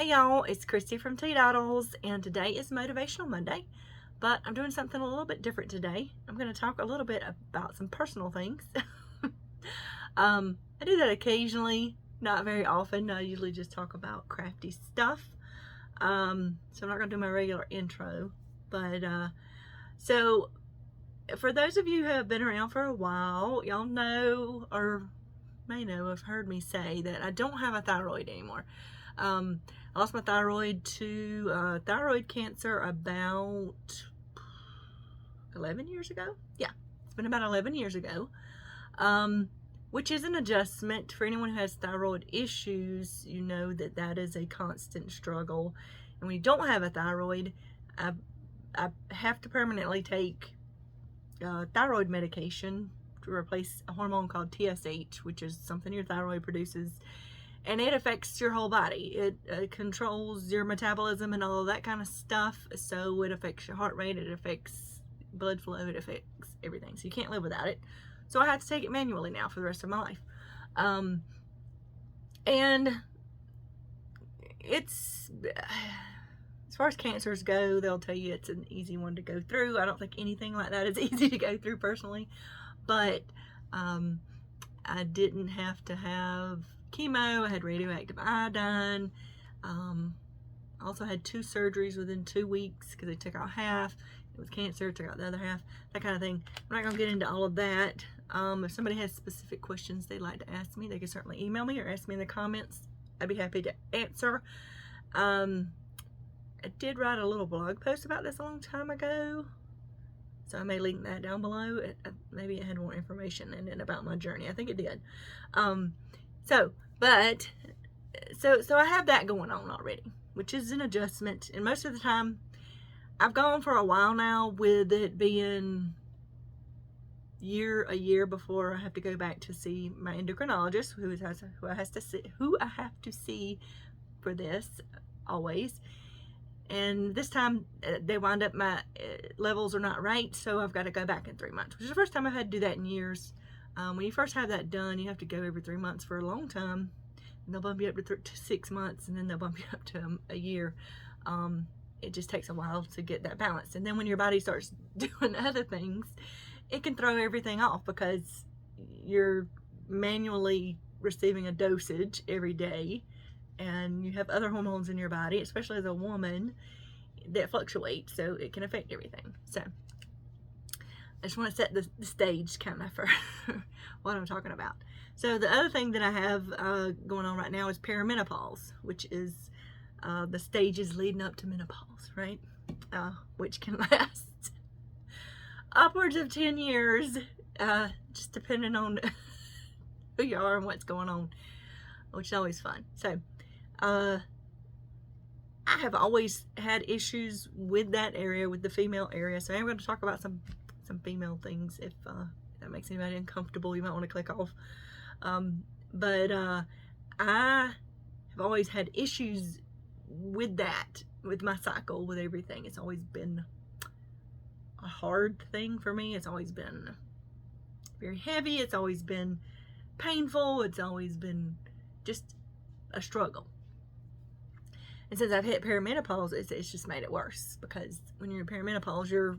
Hey y'all, it's Christy from Teadoddles, and today is Motivational Monday, but I'm doing something a little bit different today. I'm going to talk a little bit about some personal things. I do that occasionally, not very often. I usually just talk about crafty stuff. So I'm not going to do my regular intro, but so for those of you who have been around for a while, y'all know or may know, have heard me say that I don't have a thyroid anymore. I lost my thyroid to thyroid cancer about 11 years ago. Yeah, it's been about 11 years ago, which is an adjustment. For anyone who has thyroid issues, you know that that is a constant struggle. And when you don't have a thyroid, I have to permanently take thyroid medication to replace a hormone called TSH, which is something your thyroid produces, and it affects your whole body. It controls your metabolism and all of that kind of stuff. So it affects your heart rate, it affects blood flow, it affects everything. So you can't live without it. So I have to take it manually now for the rest of my life. And it's, as far as cancers go, they'll tell you it's an easy one to go through. I don't think anything like that is easy to go through personally, but I didn't have to have chemo. I had radioactive iodine. I also had 2 surgeries within 2 weeks because they took out half. It was cancer, took out the other half, that kind of thing. I'm not going to get into all of that. If somebody has specific questions they'd like to ask me, they can certainly email me or ask me in the comments. I'd be happy to answer. I did write a little blog post about this a long time ago, so I may link that down below. Maybe it had more information in it about my journey. I think it did. So I have that going on already, which is an adjustment. And most of the time, I've gone for a while now with it being a year before I have to go back to see my endocrinologist, who I have to see for this always. And this time they wind up my levels are not right, so I've got to go back in 3 months, which is the first time I've had to do that in years. When you first have that done, you have to go every 3 months for a long time, and they'll bump you up to 6 months, and then they'll bump you up to a year. It just takes a while to get that balance. And then when your body starts doing other things, it can throw everything off because you're manually receiving a dosage every day, and you have other hormones in your body, especially as a woman, that fluctuate, so it can affect everything. So I just want to set the stage kind of for what I'm talking about. So the other thing that I have going on right now is perimenopause, which is the stages leading up to menopause, right? Which can last upwards of 10 years, just depending on who you are and what's going on, which is always fun. So I have always had issues with that area, with the female area. So I'm going to talk about some female things. If that makes anybody uncomfortable, you might want to click off. But I have always had issues with that, with my cycle, with everything. It's always been a hard thing for me. It's always been very heavy. It's always been painful. It's always been just a struggle. And since I've hit perimenopause, it's just made it worse, because when you're in perimenopause, your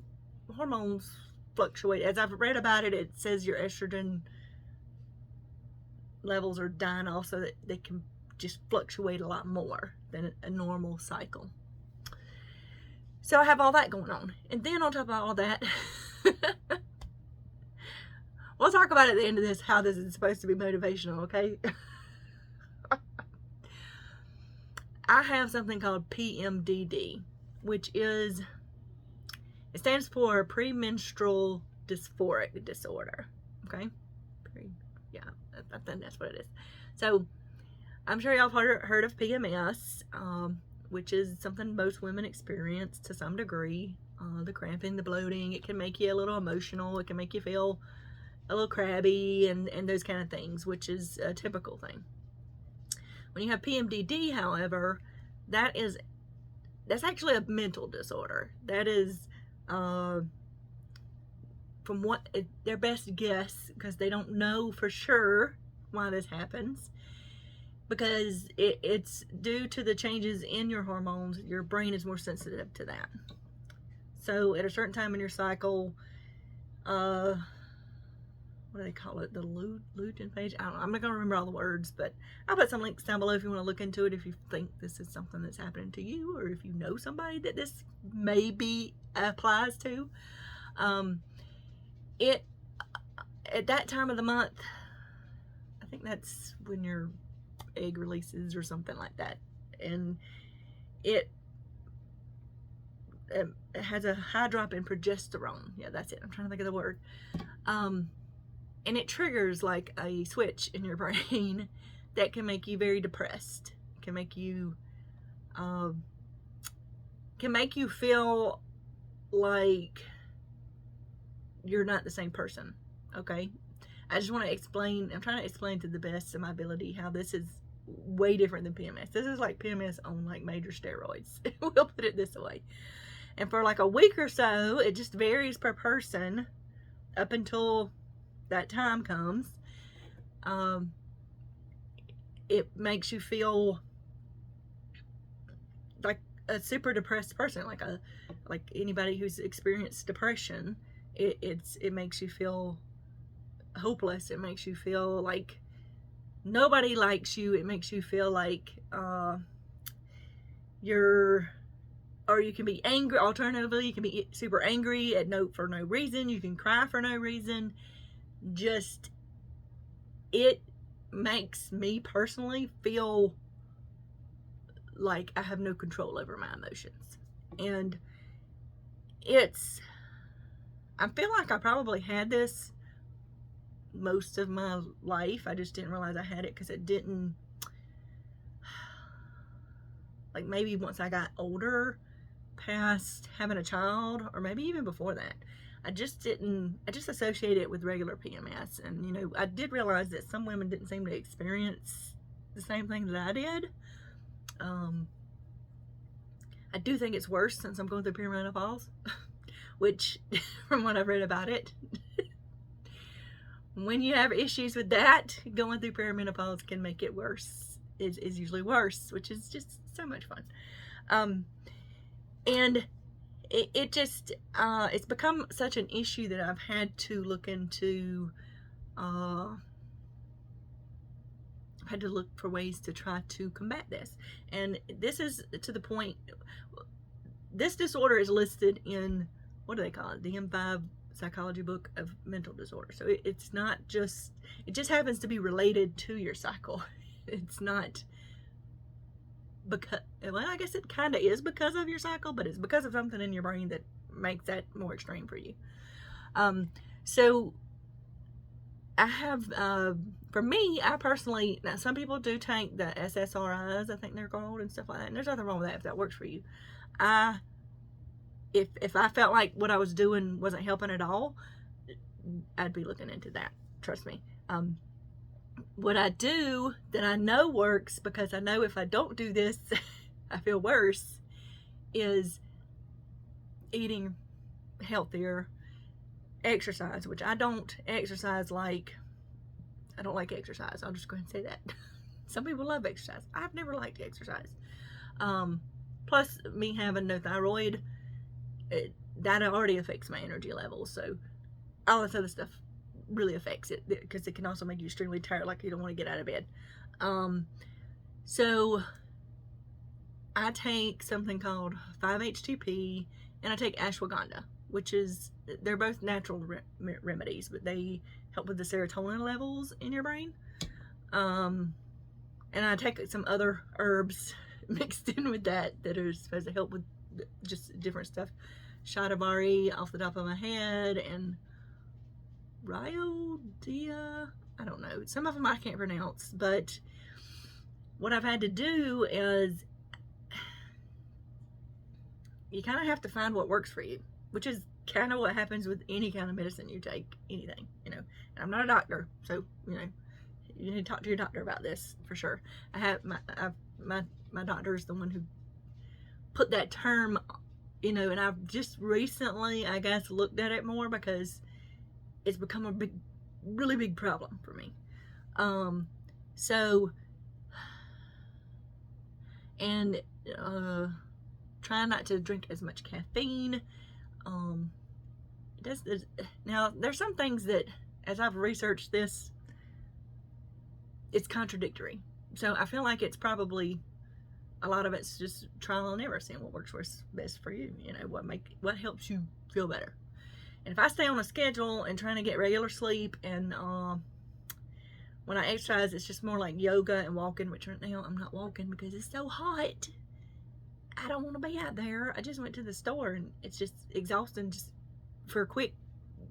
hormones fluctuate. As I've read about it, it says your estrogen levels are dying off, so that they can just fluctuate a lot more than a normal cycle. So I have all that going on. And then on top of all that, we'll talk about at the end of this how this is supposed to be motivational, okay? I have something called PMDD, which it stands for premenstrual dysphoric disorder, okay? Yeah, I think that's what it is. So I'm sure y'all have heard of PMS, which is something most women experience to some degree. The cramping, the bloating, it can make you a little emotional, it can make you feel a little crabby, and those kind of things, which is a typical thing. When you have PMDD, however, that's actually a mental disorder. That is, from what their best guess, because they don't know for sure why this happens, because it's due to the changes in your hormones. Your brain is more sensitive to that. So at a certain time in your cycle, what do they call it? The lutein phase? I don't know. I'm not going to remember all the words, but I'll put some links down below if you want to look into it, if you think this is something that's happening to you, or if you know somebody that this maybe applies to. It at that time of the month, I think that's when your egg releases or something like that, and it has a high drop in progesterone. Yeah, that's it. I'm trying to think of the word. And it triggers like a switch in your brain that can make you very depressed. Can make you feel like you're not the same person. Okay, I just want to explain. I'm trying to explain to the best of my ability how this is way different than PMS. This is like PMS on like major steroids. We'll put it this way. And for like a week or so, it just varies per person up until that time comes. It makes you feel like a super depressed person, like anybody who's experienced depression. It makes you feel hopeless. It makes you feel like nobody likes you. It makes you feel like you can be angry. Alternatively, you can be super angry for no reason. You can cry for no reason. Just, it makes me personally feel like I have no control over my emotions. And I feel like I probably had this most of my life. I just didn't realize I had it because it didn't, like maybe once I got older, past having a child, or maybe even before that, I just associated it with regular PMS. And, you know, I did realize that some women didn't seem to experience the same thing that I did. I do think it's worse since I'm going through perimenopause, which, from what I've read about it, when you have issues with that, going through perimenopause can make it worse. Is usually worse, which is just so much fun. And it's become such an issue that I've had to look into. I've had to look for ways to try to combat this. And this is to the point, this disorder is listed in, what do they call it? The M5 Psychology Book of Mental Disorder. So it's not just, it just happens to be related to your cycle. It's not because, well, I guess it kind of is because of your cycle, but it's because of something in your brain that makes that more extreme for you. So I have, for me, I personally, now some people do take the SSRIs, I think they're called, and stuff like that, and there's nothing wrong with that if that works for you. If I felt like what I was doing wasn't helping at all, I'd be looking into that, trust me. What I do that I know works, because I know if I don't do this, I feel worse, is eating healthier, exercise, which I don't exercise like, I don't like exercise. I'll just go ahead and say that. Some people love exercise. I've never liked exercise. Plus, me having no thyroid, that already affects my energy levels. So all this other stuff really affects it, because it can also make you extremely tired, like you don't want to get out of bed. So I take something called 5-HTP, and I take ashwagandha, which is, they're both natural remedies, but they help with the serotonin levels in your brain. And I take some other herbs mixed in with that are supposed to help with just different stuff. Shatavari off the top of my head, and Ryodia, I don't know. Some of them I can't pronounce, but what I've had to do is you kind of have to find what works for you, which is kind of what happens with any kind of medicine you take, anything, you know. And I'm not a doctor, so, you know, you need to talk to your doctor about this for sure. I have my doctor is the one who put that term, you know, and I've just recently, I guess, looked at it more because it's become a really big problem for me. So and trying not to drink as much caffeine. Now, there's some things that, as I've researched this, it's contradictory. So I feel like it's probably, a lot of it's just trial and error, seeing what works best for you. You know, what helps you feel better. And if I stay on a schedule and trying to get regular sleep, and when I exercise, it's just more like yoga and walking, which right now I'm not walking because it's so hot. I don't want to be out there. I just went to the store, and it's just exhausting just for a quick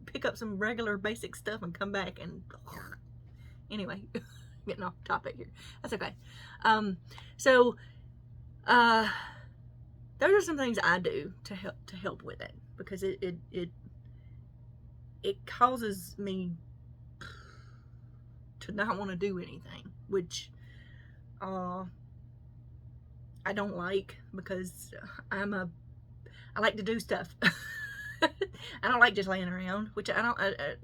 pick up some regular basic stuff and come back. And anyway, getting off topic here. That's okay. So those are some things I do to help with it, because it causes me to not want to do anything, which I don't like, because I like to do stuff. I don't like just laying around, which I don't. I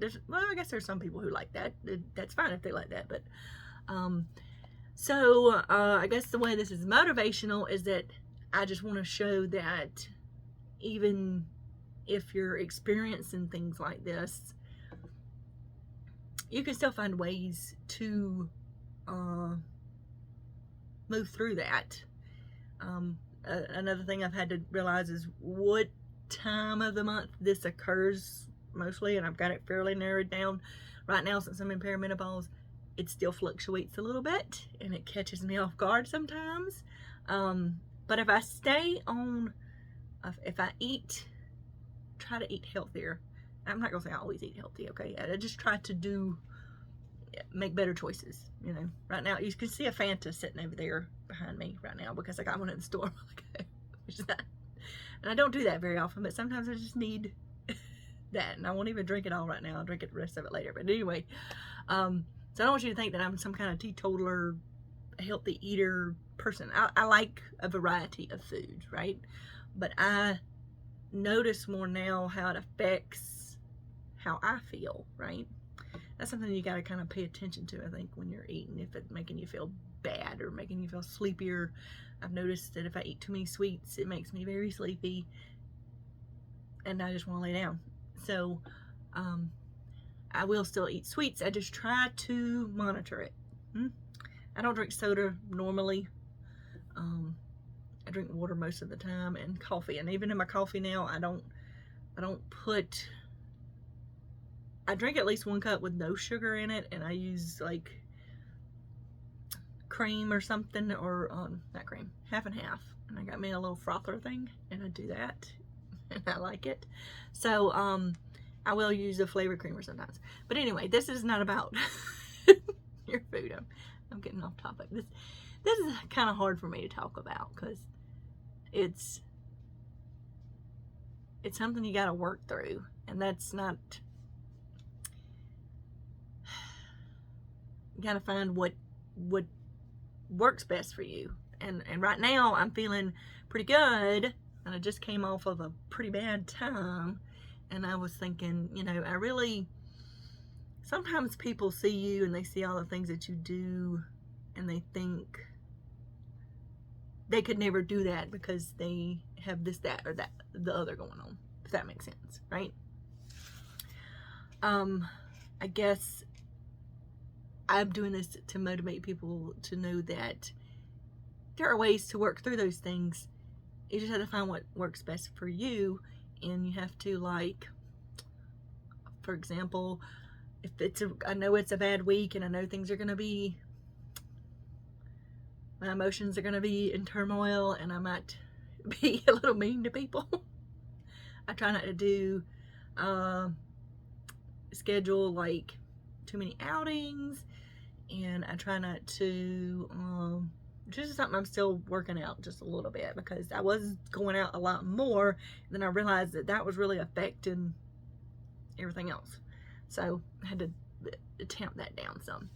guess there's some people who like that. That's fine if they like that, but so I guess the way this is motivational is that I just want to show that even if you're experiencing things like this, you can still find ways to move through that. Another thing I've had to realize is what time of the month this occurs mostly, and I've got it fairly narrowed down right now. Since I'm in perimenopause, it still fluctuates a little bit, and it catches me off guard sometimes. But if I stay on, if I try to eat healthier, I'm not gonna say I always eat healthy, okay? I just try to make better choices. You know, right now you can see a Fanta sitting over there behind me right now because I got one in the store. And I don't do that very often, but sometimes I just need that, and I won't even drink it all right now. I'll drink the rest of it later. But anyway, so I don't want you to think that I'm some kind of teetotaler, healthy eater person. I like a variety of foods, right? But I notice more now how it affects how I feel, right? That's something you got to kind of pay attention to, I think, when you're eating. If it's making you feel bad or making you feel sleepier. I've noticed that if I eat too many sweets, it makes me very sleepy, and I just want to lay down. So I will still eat sweets. I just try to monitor it. I don't drink soda normally. I drink water most of the time, and coffee. And even in my coffee now, I drink at least 1 cup with no sugar in it, and I use like cream or something, or not cream, half and half. And I got me a little frother thing, and I do that, and I like it. So I will use a flavored creamer sometimes. But anyway, this is not about your food. I'm getting off topic. This is kind of hard for me to talk about, because it's something you got to work through, and that's not. You got to find what works best for you. And right now I'm feeling pretty good, and I just came off of a pretty bad time, and I was thinking, you know, sometimes people see you and they see all the things that you do, and they think they could never do that because they have this, that, or that, the other going on, if that makes sense, right? I guess I'm doing this to motivate people to know that there are ways to work through those things. You just have to find what works best for you, and you have to, like, for example, if I know it's a bad week, and I know things are going to be, my emotions are going to be in turmoil, and I might be a little mean to people. I try not to do, schedule like too many outings, and I try not to, just something I'm still working out just a little bit, because I was going out a lot more, and then I realized that was really affecting everything else. So I had to tamp that down some,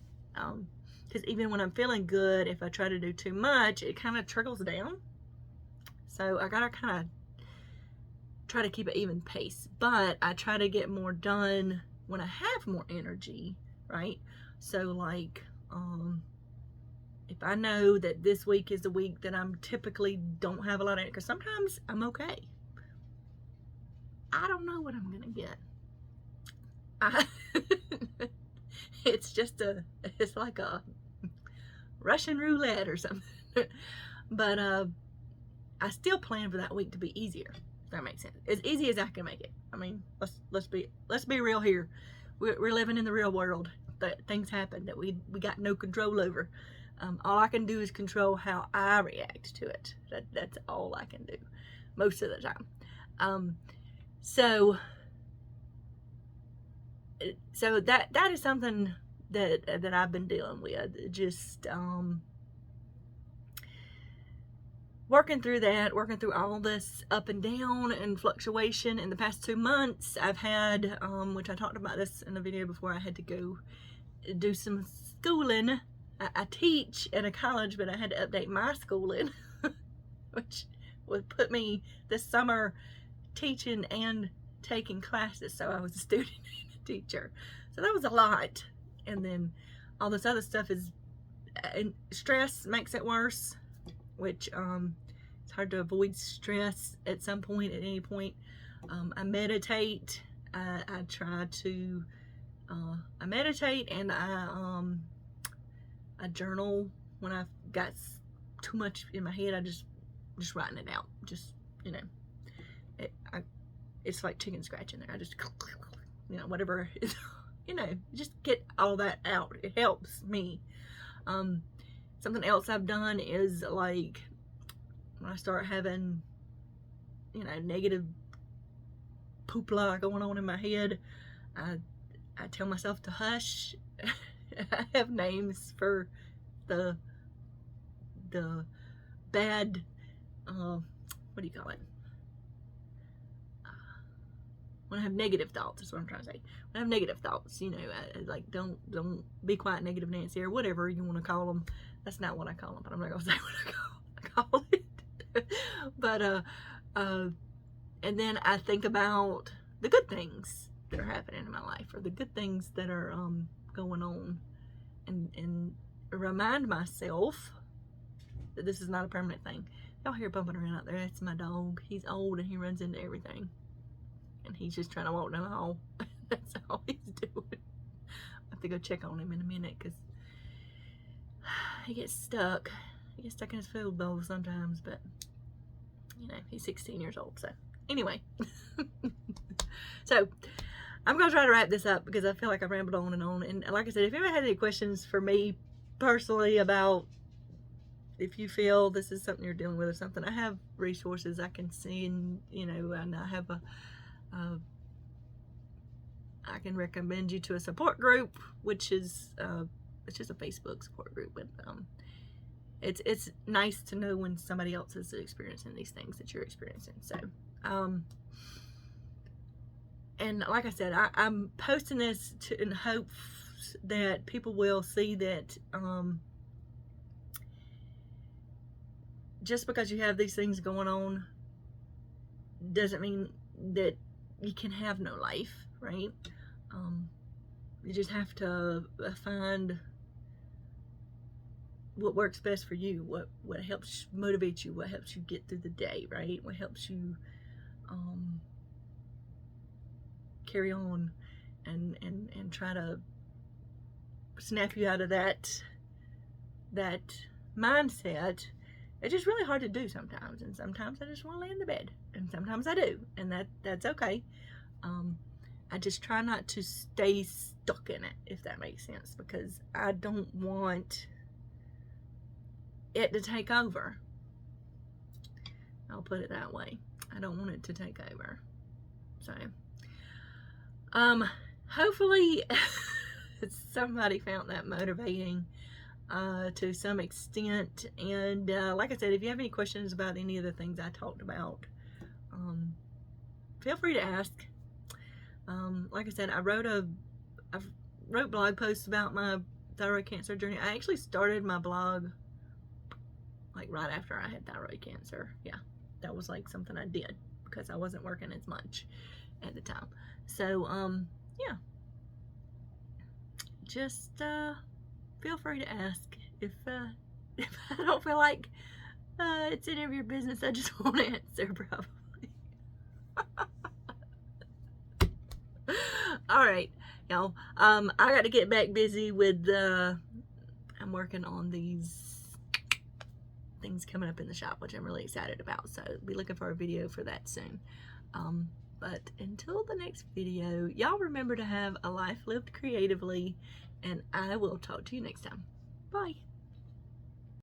because even when I'm feeling good, if I try to do too much, it kind of trickles down. So I gotta kind of try to keep an even pace, but I try to get more done when I have more energy, right? So like, if I know that this week is the week that I'm typically don't have a lot of it, because sometimes I'm okay. I don't know what I'm going to get. It's like a Russian roulette or something. But I still plan for that week to be easier, if that makes sense. As easy as I can make it. I mean, let's be real here. We're living in the real world. That things happen that we got no control over. All I can do is control how I react to it. That's all I can do most of the time. So that is something that I've been dealing with. Just working through all this up and down and fluctuation. In the past 2 months, I've had, which I talked about this in a video before, I had to go do some schooling. I teach at a college, but I had to update my schooling, which would put me this summer teaching and taking classes. So I was a student and a teacher. So that was a lot. And then all this other stuff is, stress makes it worse, which it's hard to avoid stress at some point, at any point. I meditate. I try to I meditate, and I journal. When I've got too much in my head, I just writing it out. Just, you know, it's like chicken scratch in there. I just, you know, whatever, you know, just get all that out. It helps me. Something else I've done is, like, when I start having, you know, negative poopla going on in my head, I tell myself to hush. I have names for the bad, what do you call it? When I have negative thoughts, is what I'm trying to say. When I have negative thoughts, you know, like, don't be quiet, negative Nancy, or whatever you want to call them. That's not what I call them, but I'm not gonna say what I call it. But and then I think about the good things that are happening in my life, or the good things that are going on, and remind myself that this is not a permanent thing. Y'all hear bumping around out there? That's my dog. He's old and he runs into everything, and he's just trying to walk down the hall. That's all he's doing. I have to go check on him in a minute, because he gets stuck. He gets stuck in his food bowl sometimes, but, you know, he's 16 years old. So anyway, so I'm going to try to wrap this up, because I feel like I've rambled on and on. And like I said, if you ever had any questions for me personally about if you feel this is something you're dealing with or something, I have resources I can send, you know, and I have I can recommend you to a support group, which is it's just a Facebook support group. But it's nice to know when somebody else is experiencing these things that you're experiencing. So and like I said, I'm posting this in hopes that people will see that just because you have these things going on doesn't mean that you can have no life, right? You just have to find what works best for you, what helps motivate you, what helps you get through the day, right? What helps you carry on and try to snap you out of that mindset. It's just really hard to do sometimes, and sometimes I just want to lay in the bed, and sometimes I do, and that's okay. I just try not to stay stuck in it, if that makes sense, because I don't want it to take over. I'll put it that way. I don't want it to take over. So hopefully somebody found that motivating to some extent. And like I said, if you have any questions about any of the things I talked about, feel free to ask. Like I said, I wrote blog posts about my thyroid cancer journey. I actually started my blog like right after I had thyroid cancer. Yeah, that was like something I did because I wasn't working as much at the time. So yeah, just feel free to ask if if I don't feel like it's any of your business, I just won't answer, probably. All right, y'all. I got to get back busy with I'm working on these things coming up in the shop, which I'm really excited about. So be looking for a video for that soon. But until the next video, y'all remember to have a life lived creatively, and I will talk to you next time. Bye.